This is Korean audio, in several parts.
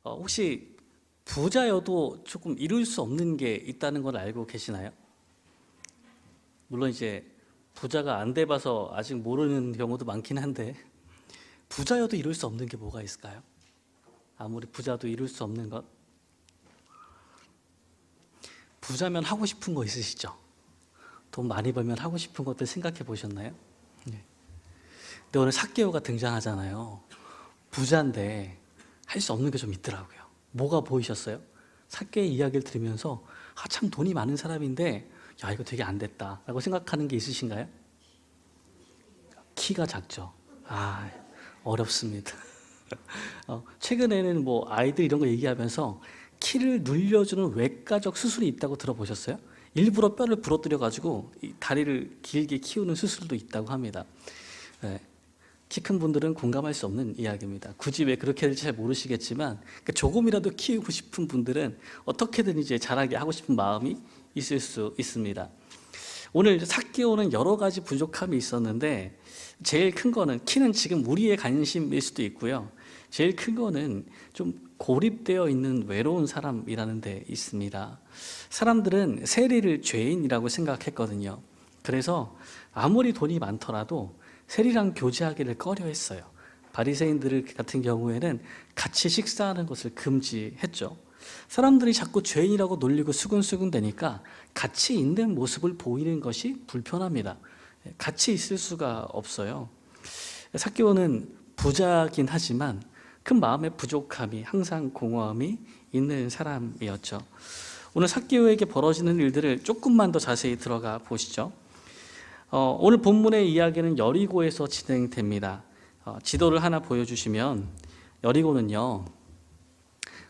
혹시 부자여도 조금 이룰 수 없는 게 있다는 걸 알고 계시나요? 물론 이제 부자가 안 돼봐서 아직 모르는 경우도 많긴 한데 부자여도 이룰 수 없는 게 뭐가 있을까요? 아무리 부자도 이룰 수 없는 것. 부자면 하고 싶은 거 있으시죠? 돈 많이 벌면 하고 싶은 것들 생각해 보셨나요? 네. 근데 오늘 삭개오가 등장하잖아요. 부자인데 할 수 없는 게 좀 있더라고요. 뭐가 보이셨어요? 삭개의 이야기를 들으면서 참 돈이 많은 사람인데 야 이거 되게 안 됐다 라고 생각하는 게 있으신가요? 키가 작죠. 어렵습니다. 최근에는 뭐 아이들 이런 거 얘기하면서 키를 늘려주는 외과적 수술이 있다고 들어보셨어요? 일부러 뼈를 부러뜨려 가지고 다리를 길게 키우는 수술도 있다고 합니다. 네. 키 큰 분들은 공감할 수 없는 이야기입니다. 굳이 왜 그렇게 될지 잘 모르시겠지만 조금이라도 키우고 싶은 분들은 어떻게든 이제 자라게 하고 싶은 마음이 있을 수 있습니다. 오늘 삭개오는 여러 가지 부족함이 있었는데 제일 큰 거는 키는 지금 우리의 관심일 수도 있고요. 제일 큰 거는 좀 고립되어 있는 외로운 사람이라는 데 있습니다. 사람들은 세리를 죄인이라고 생각했거든요. 그래서 아무리 돈이 많더라도 세리랑 교제하기를 꺼려했어요. 바리새인들 같은 경우에는 같이 식사하는 것을 금지했죠. 사람들이 자꾸 죄인이라고 놀리고 수근수근 대니까 같이 있는 모습을 보이는 것이 불편합니다. 같이 있을 수가 없어요. 삭개오는 부자긴 하지만 큰 마음의 부족함이 항상 공허함이 있는 사람이었죠. 오늘 삭개오에게 벌어지는 일들을 조금만 더 자세히 들어가 보시죠. 오늘 본문의 이야기는 여리고에서 진행됩니다. 지도를 하나 보여주시면 여리고는요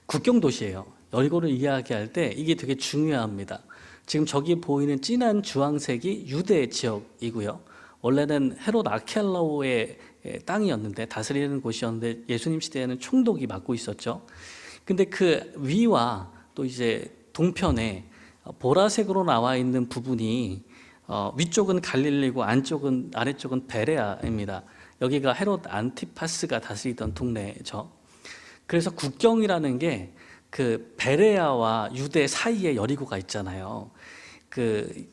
국경도시예요. 여리고를 이야기할 때 이게 되게 중요합니다. 지금 저기 보이는 진한 주황색이 유대 지역이고요. 원래는 헤롯 아켈라오의 땅이었는데 다스리는 곳이었는데 예수님 시대에는 총독이 맡고 있었죠. 근데 그 위와 또 이제 동편에 보라색으로 나와 있는 부분이 위쪽은 갈릴리고 아래쪽은 베레아입니다. 여기가 헤롯 안티파스가 다스리던 동네죠. 그래서 국경이라는 게 그 베레아와 유대 사이에 여리고가 있잖아요. 그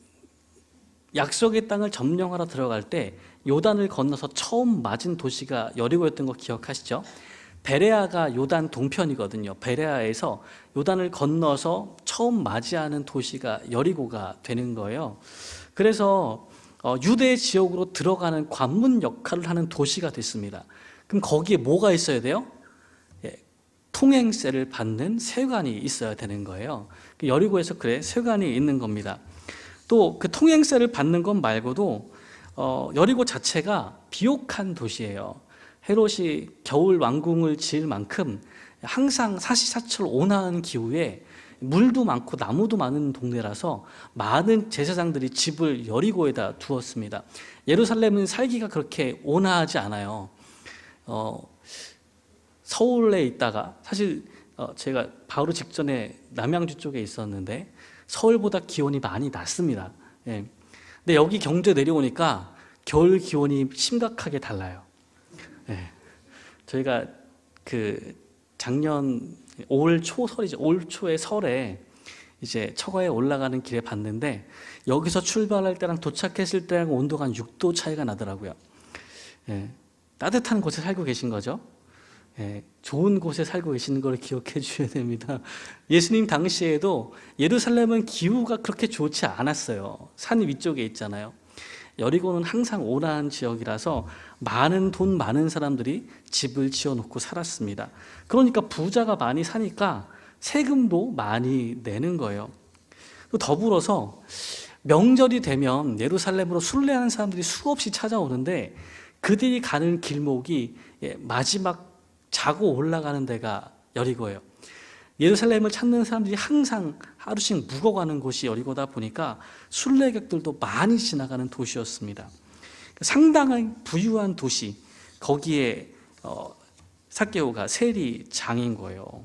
약속의 땅을 점령하러 들어갈 때 요단을 건너서 처음 맞은 도시가 여리고였던 거 기억하시죠? 베레아가 요단 동편이거든요. 베레아에서 요단을 건너서 처음 맞이하는 도시가 여리고가 되는 거예요. 그래서 유대 지역으로 들어가는 관문 역할을 하는 도시가 됐습니다. 그럼 거기에 뭐가 있어야 돼요? 통행세를 받는 세관이 있어야 되는 거예요. 여리고에서 세관이 있는 겁니다. 또 그 통행세를 받는 것 말고도 여리고 자체가 비옥한 도시예요. 헤롯이 겨울 왕궁을 지을 만큼 항상 사시사철 온화한 기후에 물도 많고 나무도 많은 동네라서 많은 제사장들이 집을 여리고에다 두었습니다. 예루살렘은 살기가 그렇게 온화하지 않아요. 서울에 있다가 사실 제가 바로 직전에 남양주 쪽에 있었는데 서울보다 기온이 많이 낮습니다. 예. 근데 여기 경주에 내려오니까 겨울 기온이 심각하게 달라요. 예. 저희가 그 작년 올 초설이죠. 올 초의 설에 이제 처가에 올라가는 길에 봤는데 여기서 출발할 때랑 도착했을 때랑 온도가 한 6도 차이가 나더라고요. 예. 따뜻한 곳에 살고 계신 거죠. 예. 좋은 곳에 살고 계시는 걸 기억해 주셔야 됩니다. 예수님 당시에도 예루살렘은 기후가 그렇게 좋지 않았어요. 산 위쪽에 있잖아요. 여리고는 항상 온화한 지역이라서 돈 많은 사람들이 집을 지어놓고 살았습니다. 그러니까 부자가 많이 사니까 세금도 많이 내는 거예요. 또 더불어서 명절이 되면 예루살렘으로 순례하는 사람들이 수없이 찾아오는데 그들이 가는 길목이 마지막 자고 올라가는 데가 여리고예요. 예루살렘을 찾는 사람들이 항상 하루씩 묵어가는 곳이 여리고다 보니까 순례객들도 많이 지나가는 도시였습니다. 상당히 부유한 도시, 거기에 삭개오가 세리장인 거예요.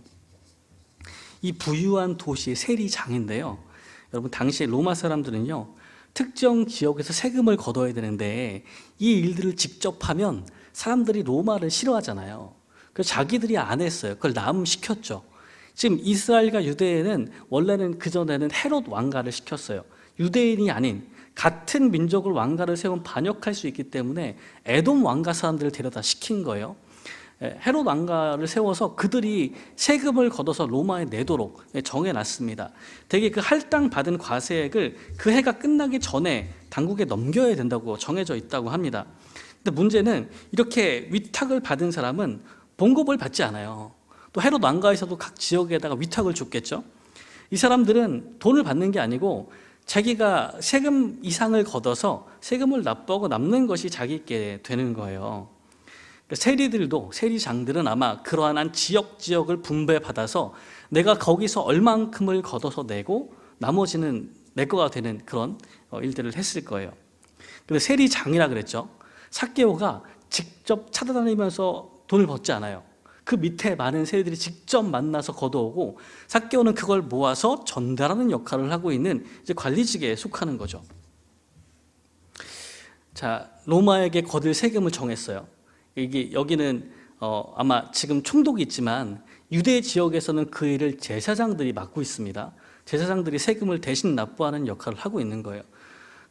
이 부유한 도시의 세리장인데요. 여러분 당시에 로마 사람들은요 특정 지역에서 세금을 걷어야 되는데 이 일들을 직접 하면 사람들이 로마를 싫어하잖아요. 그래서 자기들이 안 했어요. 그걸 남시켰죠. 지금 이스라엘과 유대인은 원래는 그전에는 헤롯 왕가를 시켰어요. 유대인이 아닌 같은 민족을 왕가를 세운 반역할 수 있기 때문에 에돔 왕가 사람들을 데려다 시킨 거예요. 헤롯 왕가를 세워서 그들이 세금을 걷어서 로마에 내도록 정해놨습니다. 대개 그 할당 받은 과세액을 그 해가 끝나기 전에 당국에 넘겨야 된다고 정해져 있다고 합니다. 근데 문제는 이렇게 위탁을 받은 사람은 봉급을 받지 않아요. 또 헤롯 왕가에서도 각 지역에다가 위탁을 줬겠죠. 이 사람들은 돈을 받는 게 아니고 자기가 세금 이상을 걷어서 세금을 납부하고 남는 것이 자기께 되는 거예요. 세리들도, 세리장들은 아마 그러한 지역을 분배받아서 내가 거기서 얼만큼을 걷어서 내고 나머지는 내 거가 되는 그런 일들을 했을 거예요. 근데 세리장이라 그랬죠. 삭개오가 직접 찾아다니면서 돈을 벗지 않아요. 그 밑에 많은 세리들이 직접 만나서 걷어오고 삭개오는 그걸 모아서 전달하는 역할을 하고 있는 이제 관리직에 속하는 거죠. 자, 로마에게 거둘 세금을 정했어요. 여기는 아마 지금 총독이 있지만 유대 지역에서는 그 일을 제사장들이 맡고 있습니다. 제사장들이 세금을 대신 납부하는 역할을 하고 있는 거예요.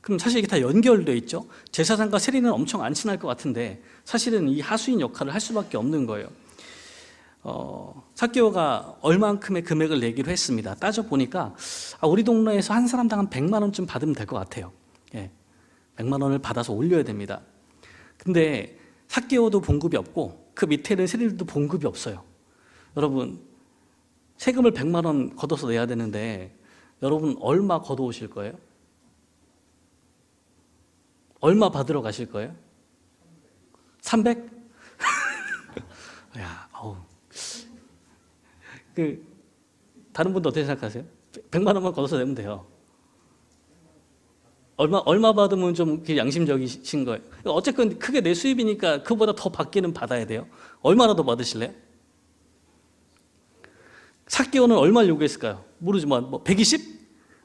그럼 사실 이게 다 연결되어 있죠. 제사장과 세리는 엄청 안 친할 것 같은데 사실은 이 하수인 역할을 할 수밖에 없는 거예요. 삭개오가 얼만큼의 금액을 내기로 했습니다. 따져보니까 우리 동네에서 한 사람당 한 100만 원쯤 받으면 될 것 같아요. 100만 원을 받아서 올려야 됩니다. 근데 삭개오도 봉급이 없고 그 밑에 있는 세리들도 봉급이 없어요. 여러분, 세금을 100만 원 걷어서 내야 되는데 여러분 얼마 걷어오실 거예요? 얼마 받으러 가실 거예요? 300? 야, 다른 분도 어떻게 생각하세요? 100만 원만 걷어서 내면 돼요. 얼마 받으면 좀 양심적이신 거예요. 어쨌든 크게 내 수입이니까 그보다 더 받기는 받아야 돼요. 얼마나 더 받으실래요? 삭개오는 얼마를 요구했을까요? 모르지만 120?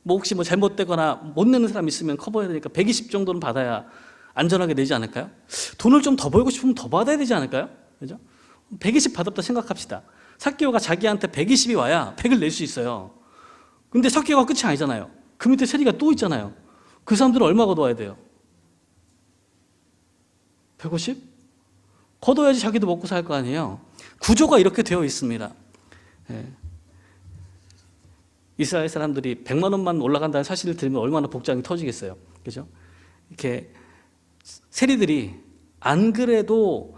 혹시 잘못되거나 못 내는 사람 있으면 커버해야 되니까 120 정도는 받아야 안전하게 내지 않을까요? 돈을 좀 더 벌고 싶으면 더 받아야 되지 않을까요? 그죠? 120 받았다 생각합시다. 삭개오가 자기한테 120이 와야 100을 낼 수 있어요. 근데 삭개오가 끝이 아니잖아요. 그 밑에 세리가 또 있잖아요. 그 사람들은 얼마 걷어와야 돼요? 150? 걷어야지 자기도 먹고 살 거 아니에요. 구조가 이렇게 되어 있습니다. 이스라엘 사람들이 100만 원만 올라간다는 사실을 들으면 얼마나 복장이 터지겠어요. 그죠? 이렇게 세리들이 안 그래도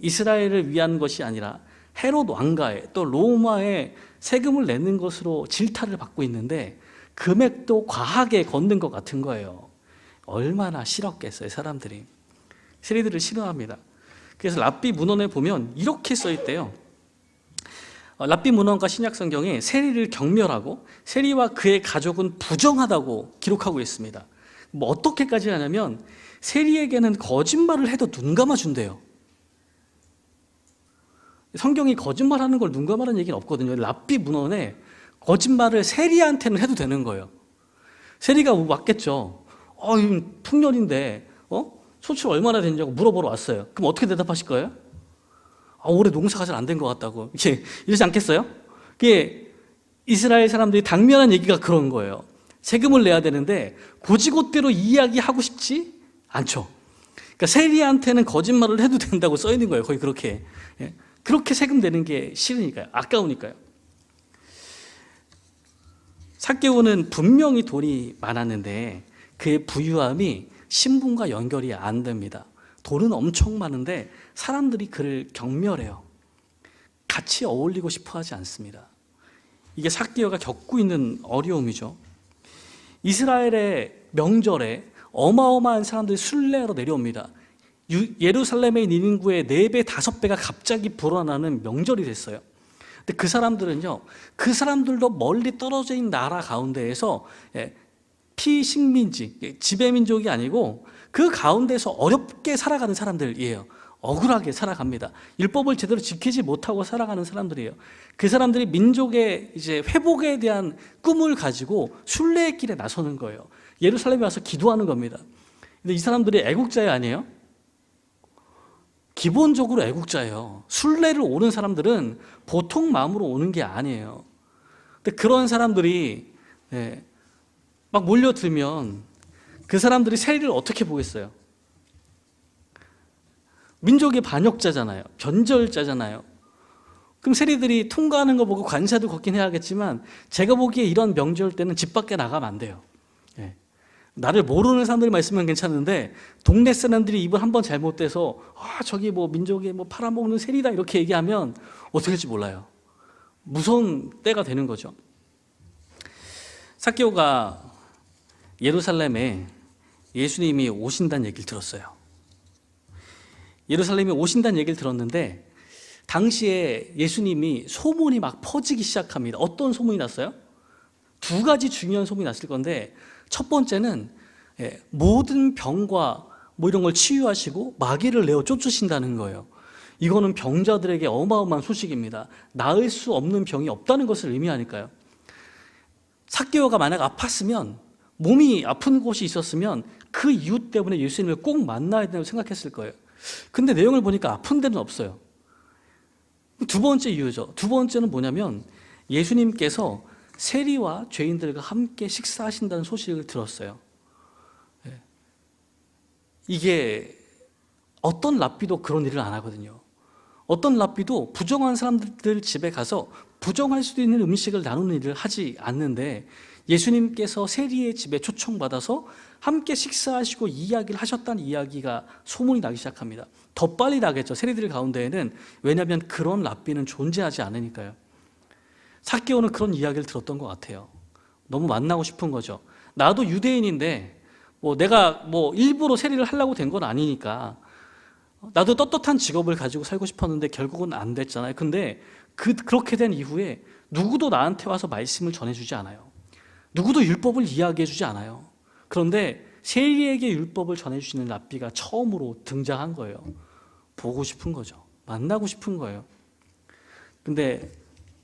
이스라엘을 위한 것이 아니라 헤롯 왕가에 또 로마에 세금을 내는 것으로 질타를 받고 있는데 금액도 과하게 걷는 것 같은 거예요. 얼마나 싫었겠어요, 사람들이. 세리들을 싫어합니다. 그래서 랍비 문헌에 보면 이렇게 써 있대요. 랍비 문헌과 신약 성경에 세리를 경멸하고 세리와 그의 가족은 부정하다고 기록하고 있습니다. 어떻게까지 하냐면 세리에게는 거짓말을 해도 눈 감아준대요. 성경이 거짓말하는 걸 눈 감아라는 얘기는 없거든요. 랍비 문헌에 거짓말을 세리한테는 해도 되는 거예요. 세리가 왔겠죠. 풍년인데 소출 얼마나 됐냐고 물어보러 왔어요. 그럼 어떻게 대답하실 거예요? 올해 농사가 잘 안 된 것 같다고. 이러지 않겠어요? 그게 이스라엘 사람들이 당면한 얘기가 그런 거예요. 세금을 내야 되는데 고지곳대로 이야기하고 싶지 않죠. 그러니까 세리한테는 거짓말을 해도 된다고 써 있는 거예요. 거의 그렇게. 그렇게 세금 내는 게 싫으니까요. 아까우니까요. 삭개오는 분명히 돈이 많았는데 그의 부유함이 신분과 연결이 안 됩니다. 돈은 엄청 많은데 사람들이 그를 경멸해요. 같이 어울리고 싶어 하지 않습니다. 이게 삭개오가 겪고 있는 어려움이죠. 이스라엘의 명절에 어마어마한 사람들이 순례하러 내려옵니다. 예루살렘의 인구의 4배, 5배가 갑자기 불어나는 명절이 됐어요. 근데 그 사람들은요, 그 사람들도 멀리 떨어져 있는 나라 가운데에서 피식민지, 지배민족이 아니고 그 가운데서 어렵게 살아가는 사람들이에요. 억울하게 살아갑니다. 율법을 제대로 지키지 못하고 살아가는 사람들이에요. 그 사람들이 민족의 이제 회복에 대한 꿈을 가지고 순례의 길에 나서는 거예요. 예루살렘에 와서 기도하는 겁니다. 근데 이 사람들이 애국자야 아니에요? 기본적으로 애국자예요. 순례를 오는 사람들은 보통 마음으로 오는 게 아니에요. 근데 그런 사람들이 막 몰려들면 그 사람들이 세리를 어떻게 보겠어요? 민족의 반역자잖아요. 변절자잖아요. 그럼 세리들이 통과하는 거 보고 관사도 걷긴 해야겠지만 제가 보기에 이런 명절 때는 집 밖에 나가면 안 돼요. 나를 모르는 사람들만 있으면 괜찮은데 동네 사람들이 입을 한번 잘못돼서 저기 뭐 민족의 뭐 팔아먹는 세리다 이렇게 얘기하면 어떻게 할지 몰라요. 무서운 때가 되는 거죠. 삭개오가 예루살렘에 예수님이 오신다는 얘기를 들었어요. 예루살렘에 오신다는 얘기를 들었는데 당시에 예수님이 소문이 막 퍼지기 시작합니다. 어떤 소문이 났어요? 두 가지 중요한 소문이 났을 건데 첫 번째는 모든 병과 뭐 이런 걸 치유하시고 마귀를 내어 쫓으신다는 거예요. 이거는 병자들에게 어마어마한 소식입니다. 나을 수 없는 병이 없다는 것을 의미하니까요. 삭개오가 만약 아팠으면, 몸이 아픈 곳이 있었으면 그 이유 때문에 예수님을 꼭 만나야 된다고 생각했을 거예요. 근데 내용을 보니까 아픈 데는 없어요. 두 번째 이유죠. 두 번째는 뭐냐면 예수님께서 세리와 죄인들과 함께 식사하신다는 소식을 들었어요. 이게 어떤 랍비도 그런 일을 안 하거든요. 어떤 랍비도 부정한 사람들 집에 가서 부정할 수도 있는 음식을 나누는 일을 하지 않는데 예수님께서 세리의 집에 초청받아서 함께 식사하시고 이야기를 하셨다는 이야기가 소문이 나기 시작합니다. 더 빨리 나겠죠. 세리들 가운데에는. 왜냐하면 그런 랍비는 존재하지 않으니까요. 삭개오는 그런 이야기를 들었던 것 같아요. 너무 만나고 싶은 거죠. 나도 유대인인데 내가 일부러 세리를 하려고 된 건 아니니까 나도 떳떳한 직업을 가지고 살고 싶었는데 결국은 안 됐잖아요. 근데 그렇게 된 이후에 누구도 나한테 와서 말씀을 전해주지 않아요. 누구도 율법을 이야기해주지 않아요. 그런데 세리에게 율법을 전해주시는 랍비가 처음으로 등장한 거예요. 보고 싶은 거죠. 만나고 싶은 거예요. 근데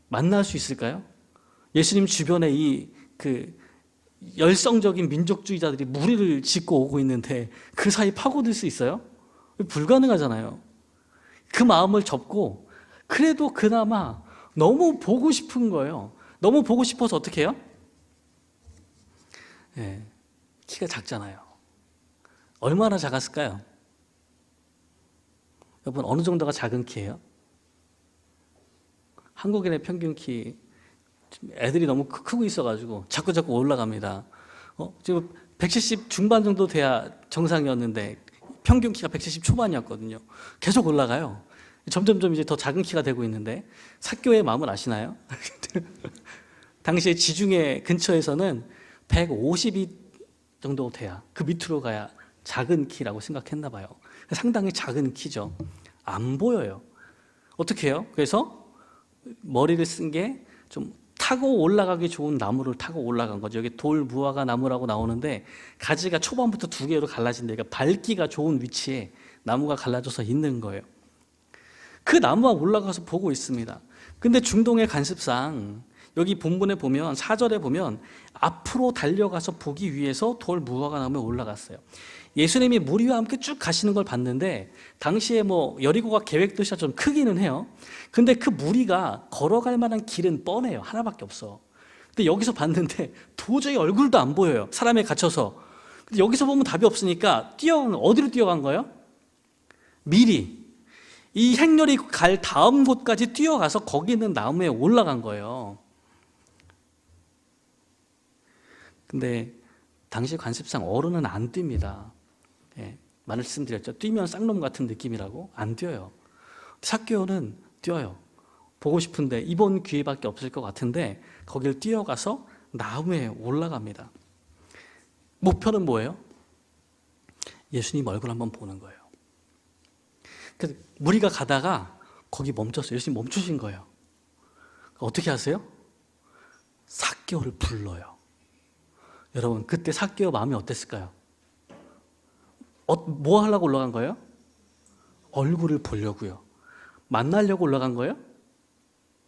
만날 수 있을까요? 예수님 주변에 열성적인 민족주의자들이 무리를 짓고 오고 있는데 그 사이 파고들 수 있어요? 불가능하잖아요. 그 마음을 접고 그래도 그나마 너무 보고 싶은 거예요. 너무 보고 싶어서 어떻게 해요? 키가 작잖아요. 얼마나 작았을까요? 여러분 어느 정도가 작은 키예요? 한국인의 평균 키 애들이 너무 크고 있어가지고 자꾸 올라갑니다. 지금 170 중반 정도 돼야 정상이었는데 평균 키가 170 초반이었거든요. 계속 올라가요. 점점점 이제 더 작은 키가 되고 있는데 삭개오의 마음을 아시나요? 당시에 지중해 근처에서는 150이 정도 돼야 그 밑으로 가야 작은 키라고 생각했나 봐요. 상당히 작은 키죠. 안 보여요. 어떻게 해요? 그래서 머리를 쓴 게 좀 타고 올라가기 좋은 나무를 타고 올라간 거죠. 여기 돌 무화과 나무라고 나오는데 가지가 초반부터 두 개로 갈라진 데가 밟기가 좋은 위치에 나무가 갈라져서 있는 거예요. 그 나무가 올라가서 보고 있습니다. 근데 중동의 관습상 여기 본문에 보면 4절에 보면 앞으로 달려가서 보기 위해서 돌 무화과 나무에 올라갔어요. 예수님이 무리와 함께 쭉 가시는 걸 봤는데 당시에 여리고가 계획도시가 좀 크기는 해요. 근데 그 무리가 걸어갈 만한 길은 뻔해요. 하나밖에 없어. 근데 여기서 봤는데 도저히 얼굴도 안 보여요. 사람에 갇혀서. 근데 여기서 보면 답이 없으니까 어디로 뛰어간 거예요? 미리 이 행렬이 갈 다음 곳까지 뛰어가서 거기 있는 나무에 올라간 거예요. 근데 당시 관습상 어른은 안 뜁니다. 말씀드렸죠. 뛰면 쌍놈 같은 느낌이라고. 안 뛰어요. 삭개오는 뛰어요. 보고 싶은데 이번 기회밖에 없을 것 같은데 거길 뛰어가서 나무에 올라갑니다. 목표는 뭐예요? 예수님 얼굴 한번 보는 거예요. 그래서 무리가 가다가 거기 멈췄어요. 예수님 멈추신 거예요. 어떻게 하세요? 삭개오를 불러요. 여러분 그때 삭개오 마음이 어땠을까요? 뭐 하려고 올라간 거예요? 얼굴을 보려고요. 만나려고 올라간 거예요?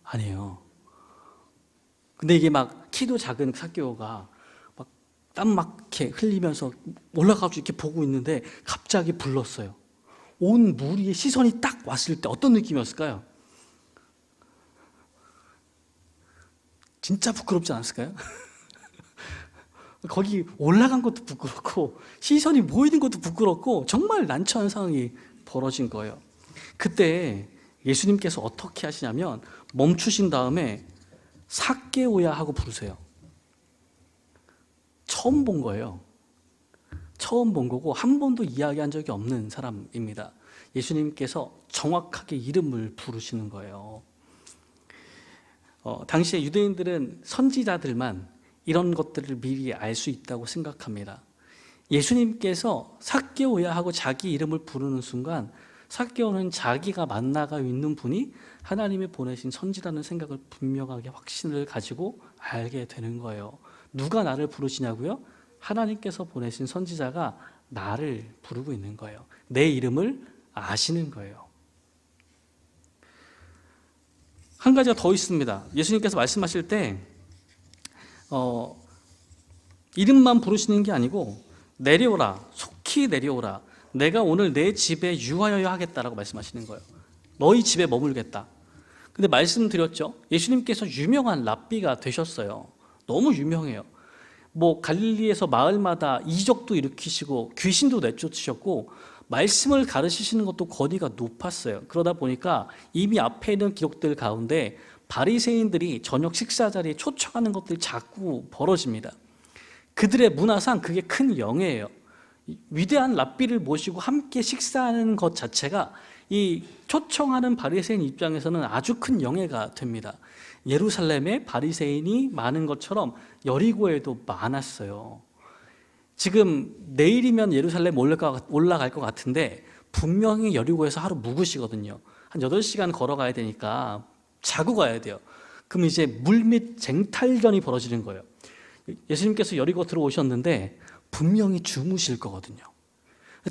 아니에요. 근데 이게 막 키도 작은 삭개오가 막 땀 막 이렇게 흘리면서 올라가서 이렇게 보고 있는데 갑자기 불렀어요. 온 무리의 시선이 딱 왔을 때 어떤 느낌이었을까요? 진짜 부끄럽지 않았을까요? 거기 올라간 것도 부끄럽고 시선이 모이는 것도 부끄럽고 정말 난처한 상황이 벌어진 거예요. 그때 예수님께서 어떻게 하시냐면 멈추신 다음에 삭개오야 하고 부르세요. 처음 본 거예요. 처음 본 거고 한 번도 이야기한 적이 없는 사람입니다. 예수님께서 정확하게 이름을 부르시는 거예요. 당시에 유대인들은 선지자들만 이런 것들을 미리 알 수 있다고 생각합니다. 예수님께서 삭개오야 하고 자기 이름을 부르는 순간 삭개오는 자기가 만나가 있는 분이 하나님이 보내신 선지라는 생각을 분명하게 확신을 가지고 알게 되는 거예요. 누가 나를 부르시냐고요? 하나님께서 보내신 선지자가 나를 부르고 있는 거예요. 내 이름을 아시는 거예요. 한 가지가 더 있습니다. 예수님께서 말씀하실 때 이름만 부르시는 게 아니고 내려오라, 속히 내려오라. 내가 오늘 내 집에 유하여야 하겠다라고 말씀하시는 거예요. 너희 집에 머물겠다. 근데 말씀드렸죠. 예수님께서 유명한 랍비가 되셨어요. 너무 유명해요. 뭐 갈릴리에서 마을마다 이적도 일으키시고 귀신도 내쫓으셨고 말씀을 가르치시는 것도 권위가 높았어요. 그러다 보니까 이미 앞에 있는 기록들 가운데 바리새인들이 저녁 식사 자리에 초청하는 것들이 자꾸 벌어집니다. 그들의 문화상 그게 큰 영예예요. 위대한 랍비를 모시고 함께 식사하는 것 자체가 이 초청하는 바리새인 입장에서는 아주 큰 영예가 됩니다. 예루살렘에 바리새인이 많은 것처럼 여리고에도 많았어요. 지금 내일이면 예루살렘 올라갈 것 같은데 분명히 여리고에서 하루 묵으시거든요. 한 8시간 걸어가야 되니까 자고 가야 돼요. 그럼 이제 물밑 쟁탈전이 벌어지는 거예요. 예수님께서 여리고 들어오셨는데 분명히 주무실 거거든요.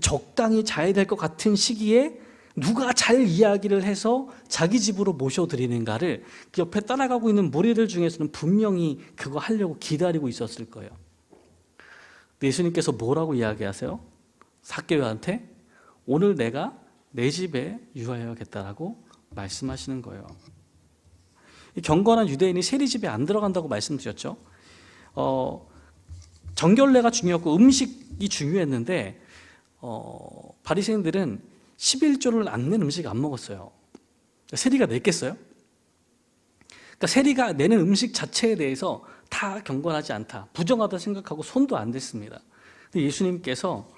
적당히 자야 될 것 같은 시기에 누가 잘 이야기를 해서 자기 집으로 모셔드리는가를 그 옆에 따라가고 있는 무리들 중에서는 분명히 그거 하려고 기다리고 있었을 거예요. 예수님께서 뭐라고 이야기하세요? 삭개오한테 오늘 내가 내 집에 유하여야겠다라고 말씀하시는 거예요. 이 경건한 유대인이 세리집에 안 들어간다고 말씀드렸죠. 정결례가 중요했고 음식이 중요했는데 바리새인들은 11조를 안 낸 음식 안 먹었어요. 세리가 냈겠어요? 그러니까 세리가 내는 음식 자체에 대해서 다 경건하지 않다, 부정하다 생각하고 손도 안 댔습니다. 근데 예수님께서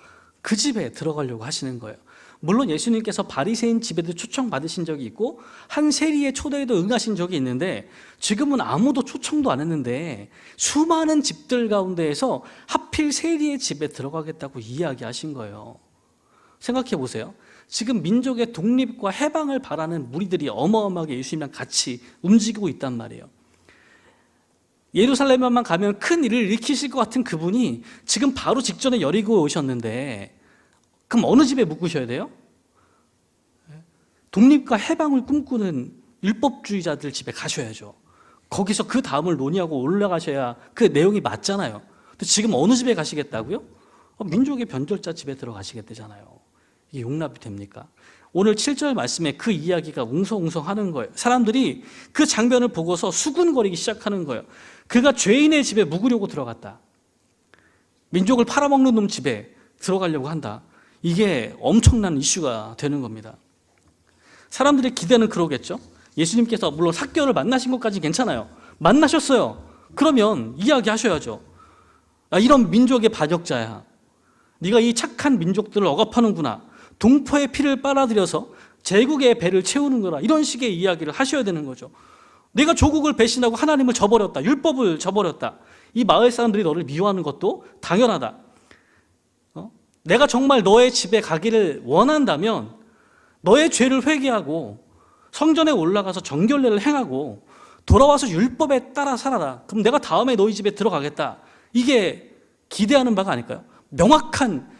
그 집에 들어가려고 하시는 거예요. 물론 예수님께서 바리새인 집에도 초청받으신 적이 있고 한 세리의 초대에도 응하신 적이 있는데 지금은 아무도 초청도 안 했는데 수많은 집들 가운데에서 하필 세리의 집에 들어가겠다고 이야기하신 거예요. 생각해 보세요. 지금 민족의 독립과 해방을 바라는 무리들이 어마어마하게 예수님이랑 같이 움직이고 있단 말이에요. 예루살렘에만 가면 큰 일을 일으키실 것 같은 그분이 지금 바로 직전에 여리고에 오셨는데 그럼 어느 집에 묵으셔야 돼요? 독립과 해방을 꿈꾸는 율법주의자들 집에 가셔야죠. 거기서 그 다음을 논의하고 올라가셔야 그 내용이 맞잖아요. 근데 지금 어느 집에 가시겠다고요? 민족의 변절자 집에 들어가시겠다잖아요. 이게 용납이 됩니까? 오늘 7절 말씀에 그 이야기가 웅성웅성하는 거예요. 사람들이 그 장면을 보고서 수군거리기 시작하는 거예요. 그가 죄인의 집에 묵으려고 들어갔다. 민족을 팔아먹는 놈 집에 들어가려고 한다. 이게 엄청난 이슈가 되는 겁니다. 사람들의 기대는 그러겠죠. 예수님께서 물론 삭개오를 만나신 것까지 괜찮아요. 만나셨어요. 그러면 이야기하셔야죠. 이런 민족의 반역자야. 네가 이 착한 민족들을 억압하는구나. 동포의 피를 빨아들여서 제국의 배를 채우는구나. 이런 식의 이야기를 하셔야 되는 거죠. 내가 조국을 배신하고 하나님을 저버렸다. 율법을 저버렸다. 이 마을 사람들이 너를 미워하는 것도 당연하다. 내가 정말 너의 집에 가기를 원한다면 너의 죄를 회개하고 성전에 올라가서 정결례를 행하고 돌아와서 율법에 따라 살아라. 그럼 내가 다음에 너희 집에 들어가겠다. 이게 기대하는 바가 아닐까요? 명확한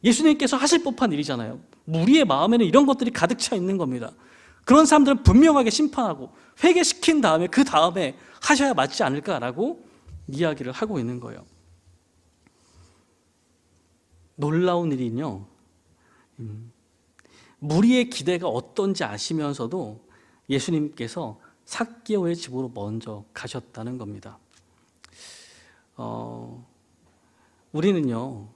예수님께서 하실 법한 일이잖아요. 우리의 마음에는 이런 것들이 가득 차 있는 겁니다. 그런 사람들은 분명하게 심판하고 회개시킨 다음에 그 다음에 하셔야 맞지 않을까라고 이야기를 하고 있는 거예요. 놀라운 일이요. 무리의 기대가 어떤지 아시면서도 예수님께서 삭개오의 집으로 먼저 가셨다는 겁니다. 우리는요,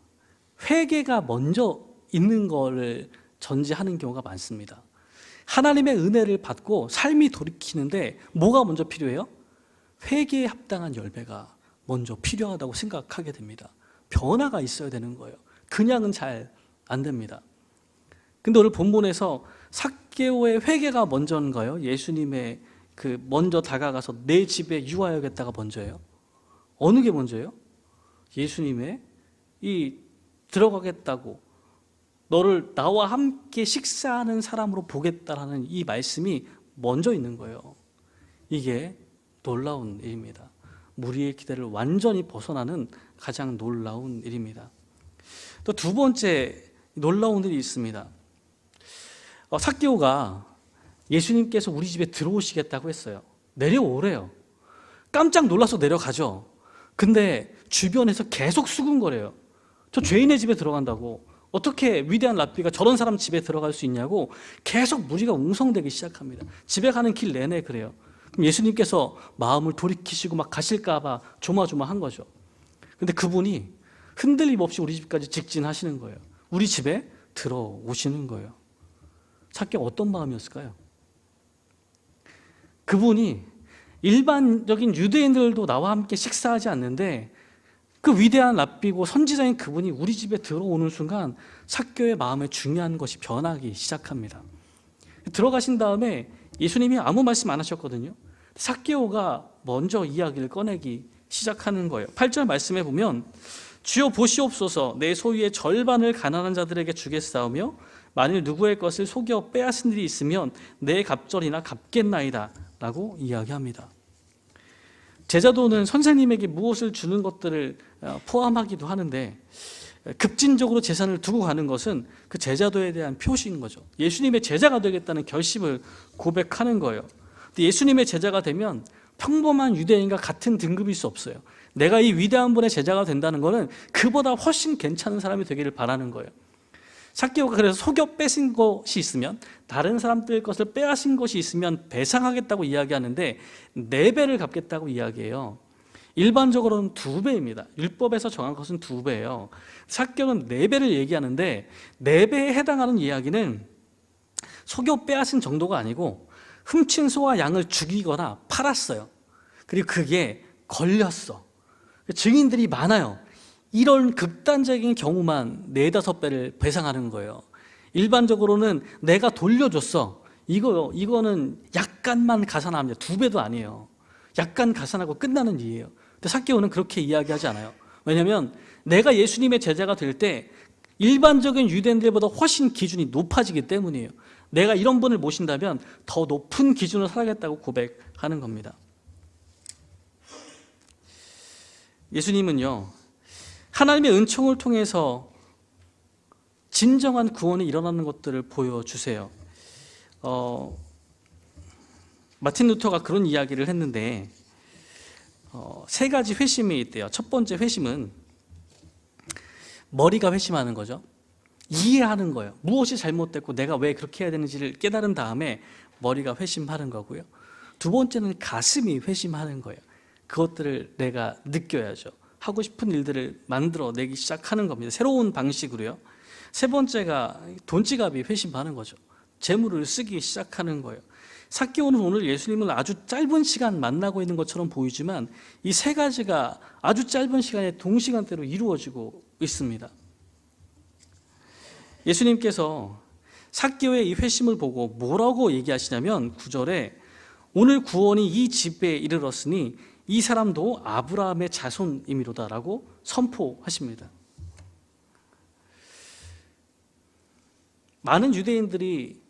회개가 먼저 있는 거를 전제하는 경우가 많습니다. 하나님의 은혜를 받고 삶이 돌이키는데 뭐가 먼저 필요해요? 회개에 합당한 열매가 먼저 필요하다고 생각하게 됩니다. 변화가 있어야 되는 거예요. 그냥은 잘 안 됩니다. 근데 오늘 본문에서 삭개오의 회개가 먼저인가요? 예수님의 그 먼저 다가가서 내 집에 유하여겠다가 먼저예요? 어느 게 먼저예요? 예수님의 이 들어가겠다고 너를 나와 함께 식사하는 사람으로 보겠다라는 이 말씀이 먼저 있는 거예요. 이게 놀라운 일입니다. 무리의 기대를 완전히 벗어나는 가장 놀라운 일입니다. 또 두 번째 놀라운 일이 있습니다. 삭개오가 예수님께서 우리 집에 들어오시겠다고 했어요. 내려오래요. 깜짝 놀라서 내려가죠. 근데 주변에서 계속 수군거려요. 저 죄인의 집에 들어간다고, 어떻게 위대한 랍비가 저런 사람 집에 들어갈 수 있냐고 계속 무리가 웅성대기 시작합니다. 집에 가는 길 내내 그래요. 그럼 예수님께서 마음을 돌이키시고 막 가실까 봐 조마조마한 거죠. 근데 그분이 흔들림 없이 우리 집까지 직진하시는 거예요. 우리 집에 들어오시는 거예요. 삭개오가 어떤 마음이었을까요? 그분이 일반적인 유대인들도 나와 함께 식사하지 않는데 그 위대한 랍비고 선지자인 그분이 우리 집에 들어오는 순간 삭개오의 마음에 중요한 것이 변하기 시작합니다. 들어가신 다음에 예수님이 아무 말씀 안 하셨거든요. 삭개오가 먼저 이야기를 꺼내기 시작하는 거예요. 8절 말씀에 보면 주여 보시옵소서, 내 소유의 절반을 가난한 자들에게 주겠사오며 만일 누구의 것을 속여 빼앗은 일이 있으면 내 갑절이나 갚겠나이다 라고 이야기합니다. 제자도는 선생님에게 무엇을 주는 것들을 포함하기도 하는데 급진적으로 재산을 두고 가는 것은 그 제자도에 대한 표시인 거죠. 예수님의 제자가 되겠다는 결심을 고백하는 거예요. 근데 예수님의 제자가 되면 평범한 유대인과 같은 등급일 수 없어요. 내가 이 위대한 분의 제자가 된다는 것은 그보다 훨씬 괜찮은 사람이 되기를 바라는 거예요. 삭개오가 그래서 속여 뺏은 것이 있으면, 다른 사람들 것을 빼앗은 것이 있으면 배상하겠다고 이야기하는데 4배를 갚겠다고 이야기해요. 일반적으로는 2배입니다. 율법에서 정한 것은 2배예요. 삭개오는 4배를 얘기하는데 4배에 해당하는 이야기는 속여 빼앗은 정도가 아니고 훔친 소와 양을 죽이거나 팔았어요. 그리고 그게 걸렸어. 증인들이 많아요. 이런 극단적인 경우만 4-5배를 배상하는 거예요. 일반적으로는 내가 돌려줬어. 이거는 약간만 가산합니다. 2배도 아니에요. 약간 가산하고 끝나는 일이에요. 근데 삭개오는 그렇게 이야기하지 않아요. 왜냐하면 내가 예수님의 제자가 될 때 일반적인 유대인들보다 훨씬 기준이 높아지기 때문이에요. 내가 이런 분을 모신다면 더 높은 기준으로 살아가겠다고 고백하는 겁니다. 예수님은요, 하나님의 은총을 통해서 진정한 구원이 일어나는 것들을 보여주세요. 마틴 루터가 그런 이야기를 했는데 3가지 회심이 있대요. 첫 번째 회심은 머리가 회심하는 거죠. 이해하는 거예요. 무엇이 잘못됐고 내가 왜 그렇게 해야 되는지를 깨달은 다음에 머리가 회심하는 거고요. 두 번째는 가슴이 회심하는 거예요. 그것들을 내가 느껴야죠. 하고 싶은 일들을 만들어내기 시작하는 겁니다. 새로운 방식으로요. 세 번째가 돈지갑이 회심하는 거죠. 재물을 쓰기 시작하는 거예요. 삭개오는 오늘 예수님을 아주 짧은 시간 만나고 있는 것처럼 보이지만 이 3가지가 아주 짧은 시간에 동시간대로 이루어지고 있습니다. 예수님께서 삭개오의 이 회심을 보고 뭐라고 얘기하시냐면 9절에 오늘 구원이 이 집에 이르렀으니 이 사람도 아브라함의 자손이미로다라고 선포하십니다. 많은 유대인들이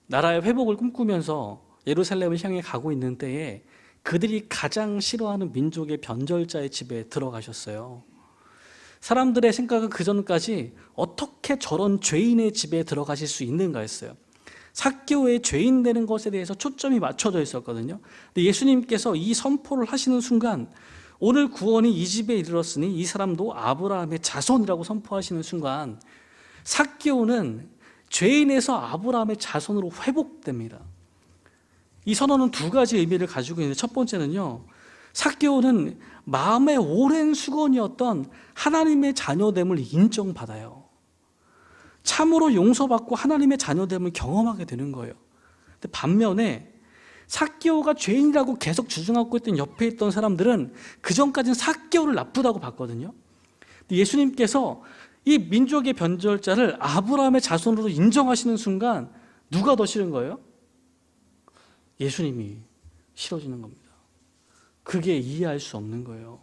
나라의 회복을 꿈꾸면서 예루살렘을 향해 가고 있는 때에 그들이 가장 싫어하는 민족의 변절자의 집에 들어가셨어요. 사람들의 생각은 그전까지 어떻게 저런 죄인의 집에 들어가실 수 있는가 했어요. 삭개오의 죄인 되는 것에 대해서 초점이 맞춰져 있었거든요. 근데 예수님께서 이 선포를 하시는 순간 오늘 구원이 이 집에 이르렀으니 이 사람도 아브라함의 자손이라고 선포하시는 순간 삭개오는 죄인에서 아브라함의 자손으로 회복됩니다. 이 선언은 두 가지 의미를 가지고 있는데, 첫 번째는요, 삭개오는 마음의 오랜 수건이었던 하나님의 자녀됨을 인정받아요. 참으로 용서받고 하나님의 자녀됨을 경험하게 되는 거예요. 근데 반면에 삭개오가 죄인이라고 계속 주장하고 있던 옆에 있던 사람들은 그전까지는 삭개오를 나쁘다고 봤거든요. 근데 예수님께서 이 민족의 변절자를 아브라함의 자손으로 인정하시는 순간 누가 더 싫은 거예요? 예수님이 싫어지는 겁니다. 그게 이해할 수 없는 거예요.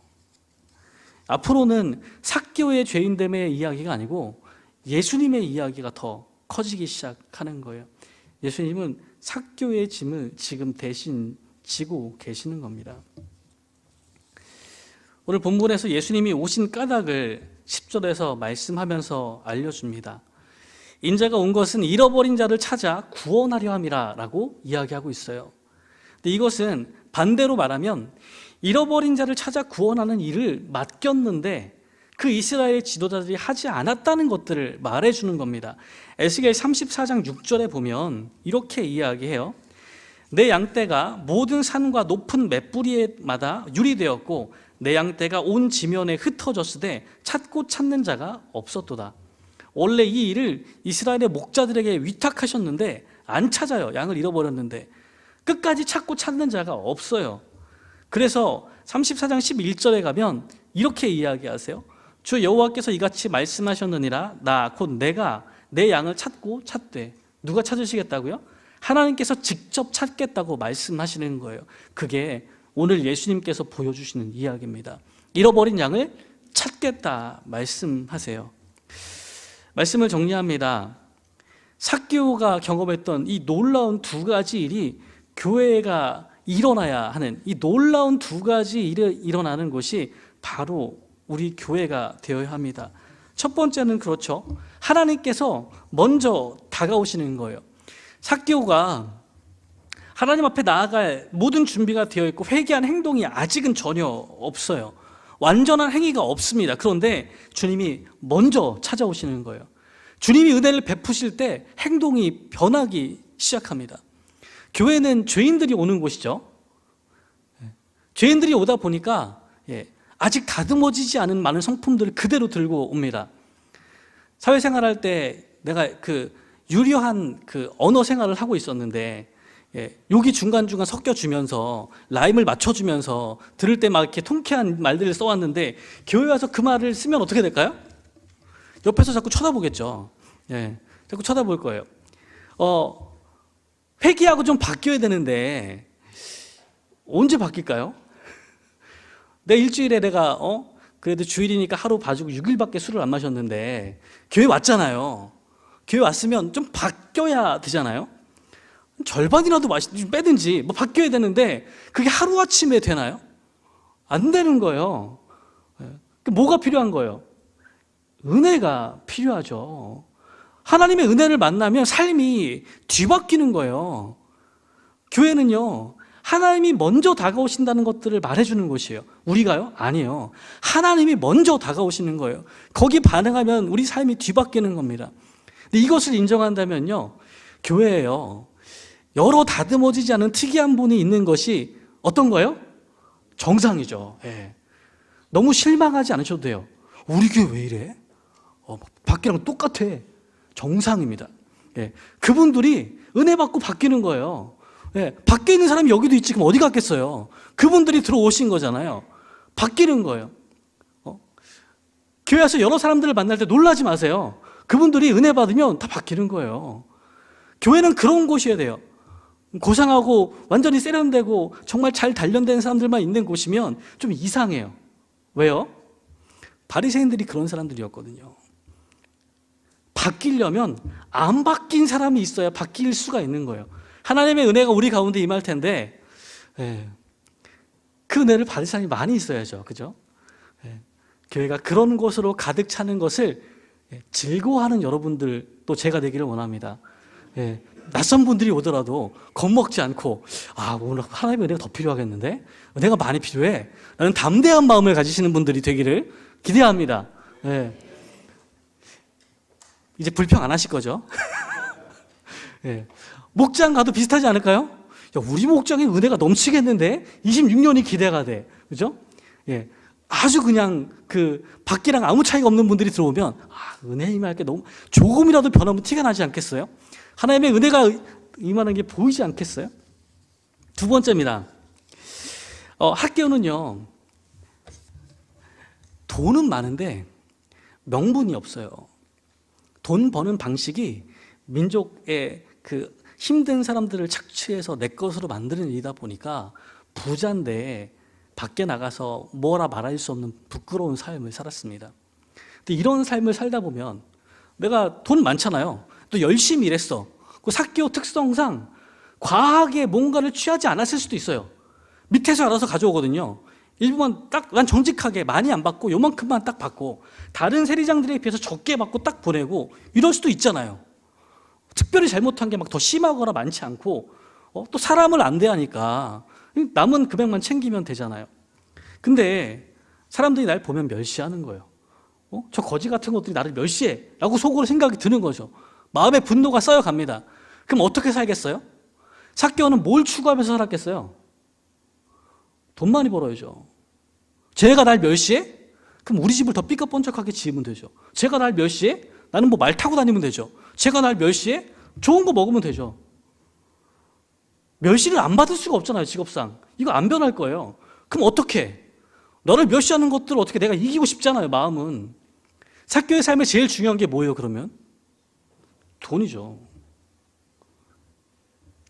앞으로는 삭개오의 죄인됨의 이야기가 아니고 예수님의 이야기가 더 커지기 시작하는 거예요. 예수님은 삭개오의 짐을 지금 대신 지고 계시는 겁니다. 오늘 본문에서 예수님이 오신 까닭을 10절에서 말씀하면서 알려줍니다. 인자가 온 것은 잃어버린 자를 찾아 구원하려 함이라 라고 이야기하고 있어요. 근데 이것은 반대로 말하면 잃어버린 자를 찾아 구원하는 일을 맡겼는데 그 이스라엘 지도자들이 하지 않았다는 것들을 말해주는 겁니다. 에스겔 34장 6절에 보면 이렇게 이야기해요. 내 양떼가 모든 산과 높은 맷뿌리마다 유리되었고 내 양떼가 온 지면에 흩어졌으되 찾고 찾는 자가 없었도다. 원래 이 일을 이스라엘의 목자들에게 위탁하셨는데 안 찾아요. 양을 잃어버렸는데 끝까지 찾고 찾는 자가 없어요. 그래서 34장 11절에 가면 이렇게 이야기하세요. 주 여호와께서 이같이 말씀하셨느니라. 나 곧 내가 내 양을 찾고 찾되. 누가 찾으시겠다고요? 하나님께서 직접 찾겠다고 말씀하시는 거예요. 그게 오늘 예수님께서 보여주시는 이야기입니다. 잃어버린 양을 찾겠다 말씀하세요. 말씀을 정리합니다. 삭개오가 경험했던 이 놀라운 두 가지 일이 교회가 일어나야 하는, 이 놀라운 두 가지 일이 일어나는 것이 바로 우리 교회가 되어야 합니다. 첫 번째는 그렇죠. 하나님께서 먼저 다가오시는 거예요. 삭개오가 하나님 앞에 나아갈 모든 준비가 되어 있고 회개한 행동이 아직은 전혀 없어요. 완전한 행위가 없습니다. 그런데 주님이 먼저 찾아오시는 거예요. 주님이 은혜를 베푸실 때 행동이 변하기 시작합니다. 교회는 죄인들이 오는 곳이죠. 죄인들이 오다 보니까 아직 다듬어지지 않은 많은 성품들을 그대로 들고 옵니다. 사회생활할 때 내가 유려한 언어 생활을 하고 있었는데 여기 중간중간 섞여주면서 라임을 맞춰주면서 들을 때 막 이렇게 통쾌한 말들을 써왔는데 교회 와서 그 말을 쓰면 어떻게 될까요? 옆에서 자꾸 쳐다보겠죠. 자꾸 쳐다볼 거예요. 회개하고 좀 바뀌어야 되는데 언제 바뀔까요? 내 일주일에 내가 그래도 주일이니까 하루 봐주고 6일밖에 술을 안 마셨는데 교회 왔잖아요. 교회 왔으면 좀 바뀌어야 되잖아요. 절반이라도 좀 빼든지 뭐 바뀌어야 되는데 그게 하루아침에 되나요? 안 되는 거예요. 뭐가 필요한 거예요? 은혜가 필요하죠. 하나님의 은혜를 만나면 삶이 뒤바뀌는 거예요. 교회는요, 하나님이 먼저 다가오신다는 것들을 말해주는 곳이에요. 우리가요? 아니에요. 하나님이 먼저 다가오시는 거예요. 거기 반응하면 우리 삶이 뒤바뀌는 겁니다. 근데 이것을 인정한다면요, 교회예요, 여러 다듬어지지 않은 특이한 분이 있는 것이 어떤 거예요? 정상이죠. 너무 실망하지 않으셔도 돼요. 우리 교회 왜 이래? 밖이랑 똑같아. 정상입니다. 그분들이 은혜 받고 바뀌는 거예요. 밖에 있는 사람이 여기도 있지 그럼 어디 갔겠어요? 그분들이 들어오신 거잖아요. 바뀌는 거예요. 교회 와서 여러 사람들을 만날 때 놀라지 마세요. 그분들이 은혜 받으면 다 바뀌는 거예요. 교회는 그런 곳이어야 돼요. 고상하고 완전히 세련되고 정말 잘 단련된 사람들만 있는 곳이면 좀 이상해요. 왜요? 바리새인들이 그런 사람들이었거든요. 바뀌려면 안 바뀐 사람이 있어야 바뀔 수가 있는 거예요. 하나님의 은혜가 우리 가운데 임할 텐데 그 은혜를 받을 사람이 많이 있어야죠. 그죠? 교회가 그런 곳으로 가득 차는 것을 즐거워하는 여러분들 또 제가 되기를 원합니다. 낯선 분들이 오더라도 겁먹지 않고 오늘 하나님의 은혜가 더 필요하겠는데? 은혜가 많이 필요해. 라는 담대한 마음을 가지시는 분들이 되기를 기대합니다. 이제 불평 안 하실 거죠? 예. 목장 가도 비슷하지 않을까요? 야, 우리 목장에 은혜가 넘치겠는데? 26년이 기대가 돼. 그죠? 예. 아주 그냥 그 밖이랑 아무 차이가 없는 분들이 들어오면 은혜 임할 게 너무 조금이라도 변하면 티가 나지 않겠어요? 하나님의 은혜가 임하는 게 보이지 않겠어요? 두 번째입니다. 삭개오는요, 돈은 많은데 명분이 없어요. 돈 버는 방식이 민족의 그 힘든 사람들을 착취해서 내 것으로 만드는 일이다 보니까 부자인데 밖에 나가서 뭐라 말할 수 없는 부끄러운 삶을 살았습니다. 근데 이런 삶을 살다 보면 내가 돈 많잖아요. 또 열심히 일했어. 그 삭개오 특성상 과하게 뭔가를 취하지 않았을 수도 있어요. 밑에서 알아서 가져오거든요. 일부만 딱 난 정직하게 많이 안 받고 요만큼만 딱 받고 다른 세리장들에 비해서 적게 받고 딱 보내고 이럴 수도 있잖아요. 특별히 잘못한 게 막 더 심하거나 많지 않고 또 사람을 안 대하니까 남은 금액만 챙기면 되잖아요. 근데 사람들이 날 보면 멸시하는 거예요. 저 거지 같은 것들이 나를 멸시해 라고 속으로 생각이 드는 거죠. 마음의 분노가 쌓여갑니다. 그럼 어떻게 살겠어요? 삭개오는 뭘 추구하면서 살았겠어요? 돈 많이 벌어야죠. 쟤가 날 멸시해? 그럼 우리 집을 더 삐까뻔쩍하게 지으면 되죠. 쟤가 날 멸시해? 나는 뭐 말 타고 다니면 되죠. 쟤가 날 멸시해? 좋은 거 먹으면 되죠. 멸시를 안 받을 수가 없잖아요, 직업상. 이거 안 변할 거예요. 그럼 어떻게? 너를 멸시하는 것들을 어떻게 내가 이기고 싶잖아요, 마음은. 삭개오의 삶에 제일 중요한 게 뭐예요, 그러면? 돈이죠.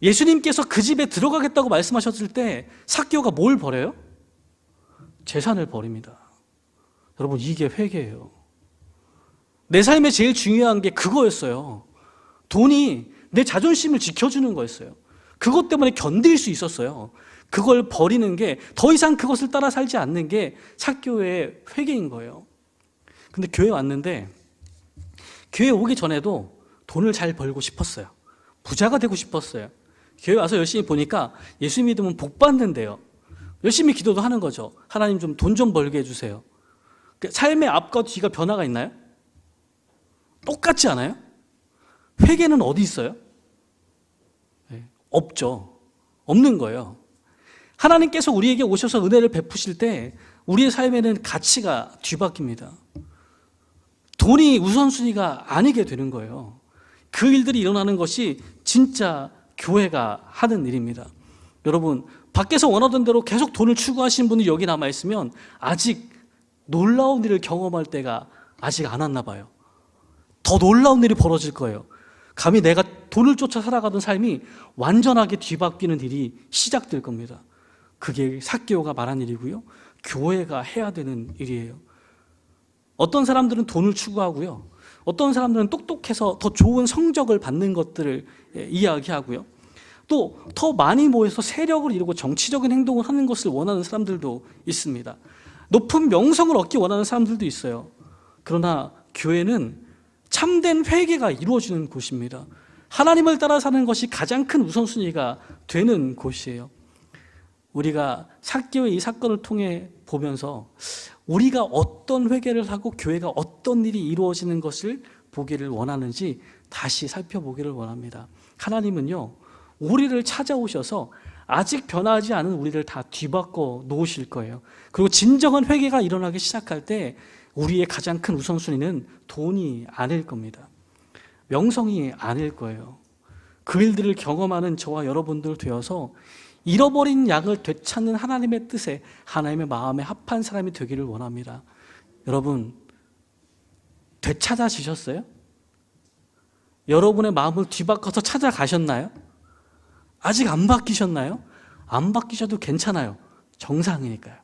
예수님께서 그 집에 들어가겠다고 말씀하셨을 때 삭개오가 뭘 버려요? 재산을 버립니다. 여러분, 이게 회개예요. 내 삶에 제일 중요한 게 그거였어요. 돈이 내 자존심을 지켜주는 거였어요. 그것 때문에 견딜 수 있었어요. 그걸 버리는 게, 더 이상 그것을 따라 살지 않는 게 삭개오의 회개인 거예요. 근데 교회 왔는데 교회 오기 전에도 돈을 잘 벌고 싶었어요. 부자가 되고 싶었어요. 교회 와서 열심히 보니까 예수 믿으면 복 받는데요. 열심히 기도도 하는 거죠. 하나님 좀 돈 좀 벌게 해주세요. 삶의 앞과 뒤가 변화가 있나요? 똑같지 않아요? 회개는 어디 있어요? 없죠. 없는 거예요. 하나님께서 우리에게 오셔서 은혜를 베푸실 때 우리의 삶에는 가치가 뒤바뀝니다. 돈이 우선순위가 아니게 되는 거예요. 그 일들이 일어나는 것이 진짜 교회가 하는 일입니다. 여러분, 밖에서 원하던 대로 계속 돈을 추구하시는 분이 여기 남아있으면 아직 놀라운 일을 경험할 때가 아직 안 왔나 봐요. 더 놀라운 일이 벌어질 거예요. 감히 내가 돈을 쫓아 살아가던 삶이 완전하게 뒤바뀌는 일이 시작될 겁니다. 그게 삭개오가 말한 일이고요. 교회가 해야 되는 일이에요. 어떤 사람들은 돈을 추구하고요. 어떤 사람들은 똑똑해서 더 좋은 성적을 받는 것들을 이야기하고요. 또 더 많이 모여서 세력을 이루고 정치적인 행동을 하는 것을 원하는 사람들도 있습니다. 높은 명성을 얻기 원하는 사람들도 있어요. 그러나 교회는 참된 회개가 이루어지는 곳입니다. 하나님을 따라 사는 것이 가장 큰 우선순위가 되는 곳이에요. 우리가 삭개오의 이 사건을 통해 보면서 우리가 어떤 회개를 하고 교회가 어떤 일이 이루어지는 것을 보기를 원하는지 다시 살펴보기를 원합니다. 하나님은요, 우리를 찾아오셔서 아직 변하지 않은 우리를 다 뒤바꿔 놓으실 거예요. 그리고 진정한 회개가 일어나기 시작할 때 우리의 가장 큰 우선순위는 돈이 아닐 겁니다. 명성이 아닐 거예요. 그 일들을 경험하는 저와 여러분들 되어서 잃어버린 양을 되찾는 하나님의 뜻에, 하나님의 마음에 합한 사람이 되기를 원합니다. 여러분, 되찾아지셨어요? 여러분의 마음을 뒤바꿔서 찾아가셨나요? 아직 안 바뀌셨나요? 안 바뀌셔도 괜찮아요. 정상이니까요.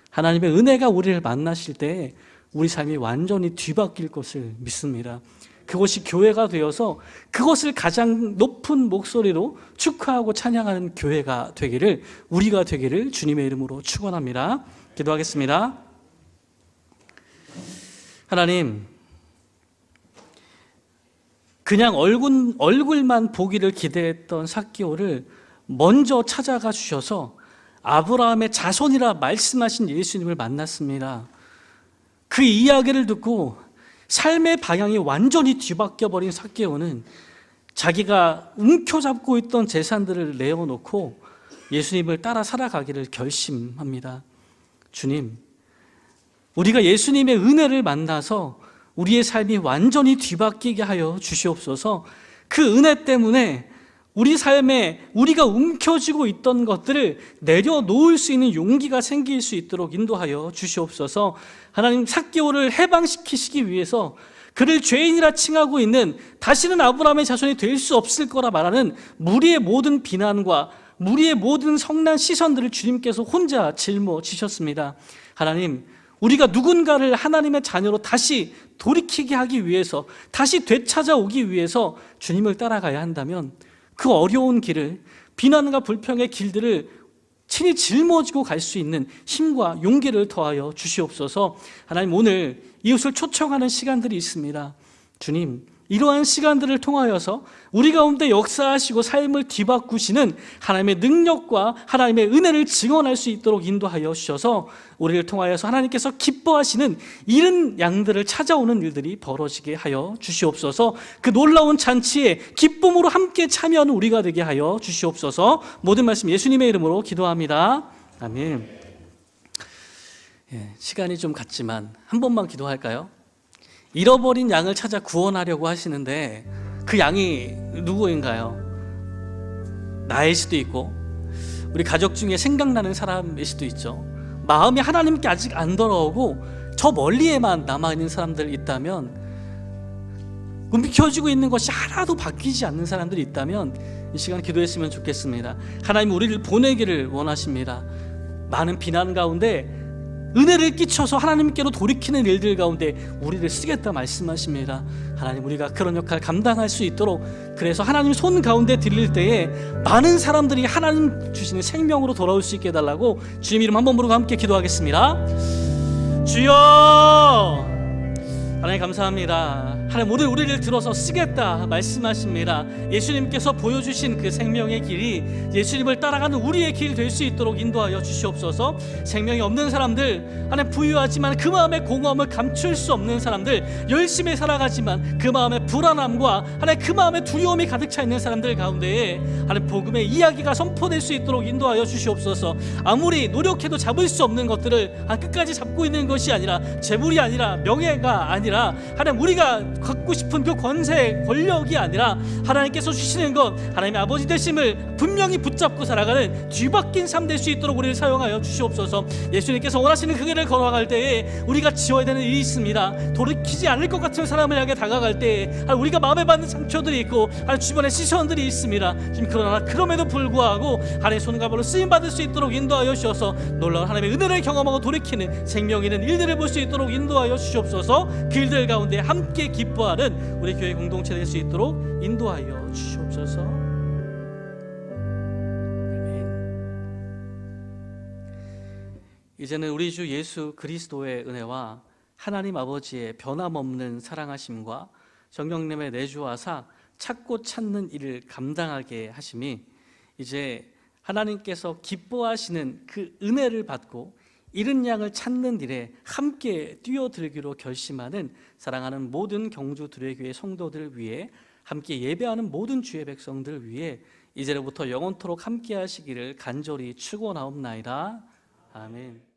하나님의 은혜가 우리를 만나실 때 우리 삶이 완전히 뒤바뀔 것을 믿습니다. 그것이 교회가 되어서 그것을 가장 높은 목소리로 축하하고 찬양하는 교회가 되기를, 우리가 되기를 주님의 이름으로 축원합니다. 기도하겠습니다. 하나님, 그냥 얼굴만 보기를 기대했던 삭개오를 먼저 찾아가 주셔서 아브라함의 자손이라 말씀하신 예수님을 만났습니다. 그 이야기를 듣고 삶의 방향이 완전히 뒤바뀌어 버린 삭개오는 자기가 움켜잡고 있던 재산들을 내어놓고 예수님을 따라 살아가기를 결심합니다. 주님, 우리가 예수님의 은혜를 만나서 우리의 삶이 완전히 뒤바뀌게 하여 주시옵소서. 그 은혜 때문에 우리 삶에 우리가 움켜쥐고 있던 것들을 내려놓을 수 있는 용기가 생길 수 있도록 인도하여 주시옵소서. 하나님, 삭개오를 해방시키시기 위해서 그를 죄인이라 칭하고 있는, 다시는 아브라함의 자손이 될 수 없을 거라 말하는 무리의 모든 비난과 무리의 모든 성난 시선들을 주님께서 혼자 짊어지셨습니다. 하나님, 우리가 누군가를 하나님의 자녀로 다시 돌이키게 하기 위해서, 다시 되찾아오기 위해서 주님을 따라가야 한다면 그 어려운 길을, 비난과 불평의 길들을 친히 짊어지고 갈 수 있는 힘과 용기를 더하여 주시옵소서. 하나님, 오늘 이웃을 초청하는 시간들이 있습니다. 주님, 이러한 시간들을 통하여서 우리 가운데 역사하시고 삶을 뒤바꾸시는 하나님의 능력과 하나님의 은혜를 증언할 수 있도록 인도하여 주셔서 우리를 통하여서 하나님께서 기뻐하시는 이른 양들을 찾아오는 일들이 벌어지게 하여 주시옵소서. 그 놀라운 잔치에 기쁨으로 함께 참여하는 우리가 되게 하여 주시옵소서. 모든 말씀 예수님의 이름으로 기도합니다. 아멘. 시간이 좀 갔지만 한 번만 기도할까요? 잃어버린 양을 찾아 구원하려고 하시는데 그 양이 누구인가요? 나일 수도 있고 우리 가족 중에 생각나는 사람일 수도 있죠. 마음이 하나님께 아직 안 돌아오고 저 멀리에만 남아있는 사람들 있다면, 움켜쥐고 있는 것이 하나도 바뀌지 않는 사람들이 있다면 이 시간 기도했으면 좋겠습니다. 하나님, 우리를 보내기를 원하십니다. 많은 비난 가운데 은혜를 끼쳐서 하나님께로 돌이키는 일들 가운데 우리를 쓰겠다 말씀하십니다. 하나님, 우리가 그런 역할 감당할 수 있도록, 그래서 하나님 손 가운데 드릴 때에 많은 사람들이 하나님 주시는 생명으로 돌아올 수 있게 해달라고 주님 이름 한번 부르고 함께 기도하겠습니다. 주여, 하나님 감사합니다. 하나님, 오늘 우리를 들어서 쓰겠다 말씀하십니다. 예수님께서 보여주신 그 생명의 길이 예수님을 따라가는 우리의 길이 될 수 있도록 인도하여 주시옵소서. 생명이 없는 사람들, 하나님 부유하지만 그 마음의 공허함을 감출 수 없는 사람들, 열심히 살아가지만 그 마음의 불안함과 하나님 그 마음의 두려움이 가득 차 있는 사람들 가운데에 하나님 복음의 이야기가 선포될 수 있도록 인도하여 주시옵소서. 아무리 노력해도 잡을 수 없는 것들을 끝까지 잡고 있는 것이 아니라, 재물이 아니라, 명예가 아니라, 하나님 우리가 갖고 싶은 그 권세, 권력이 아니라 하나님께서 주시는 것, 하나님의 아버지 되심을 분명히 붙잡고 살아가는 뒤바뀐 삶 될 수 있도록 우리를 사용하여 주시옵소서. 예수님께서 원하시는 그 길을 걸어갈 때에 우리가 지어야 되는 일이 있습니다. 돌이키지 않을 것 같은 사람을 향해 다가갈 때에 우리가 마음에 받는 상처들이 있고 주변에 시선들이 있습니다. 지금 그러나 그럼에도 불구하고 하나님의 손과 발로 쓰임받을 수 있도록 인도하여 주셔서 놀라운 하나님의 은혜를 경험하고 돌이키는 생명 있는 일들을 볼 수 있도록 인도하여 주시옵소서. 그 일들 가운데 함께 기뻐하는 우리 교회 공동체 될 수 있도록 인도하여 주시옵소서. 아멘. 이제는 우리 주 예수 그리스도의 은혜와 하나님 아버지의 변함없는 사랑하심과 성령님의 내주하사 찾고 찾는 일을 감당하게 하심이, 이제 하나님께서 기뻐하시는 그 은혜를 받고 잃은 양을 찾는 일에 함께 뛰어들기로 결심하는 사랑하는 모든 경주 두레교회 성도들을 위해, 함께 예배하는 모든 주의 백성들을 위해 이제로부터 영원토록 함께 하시기를 간절히 축원하옵나이다. 아멘.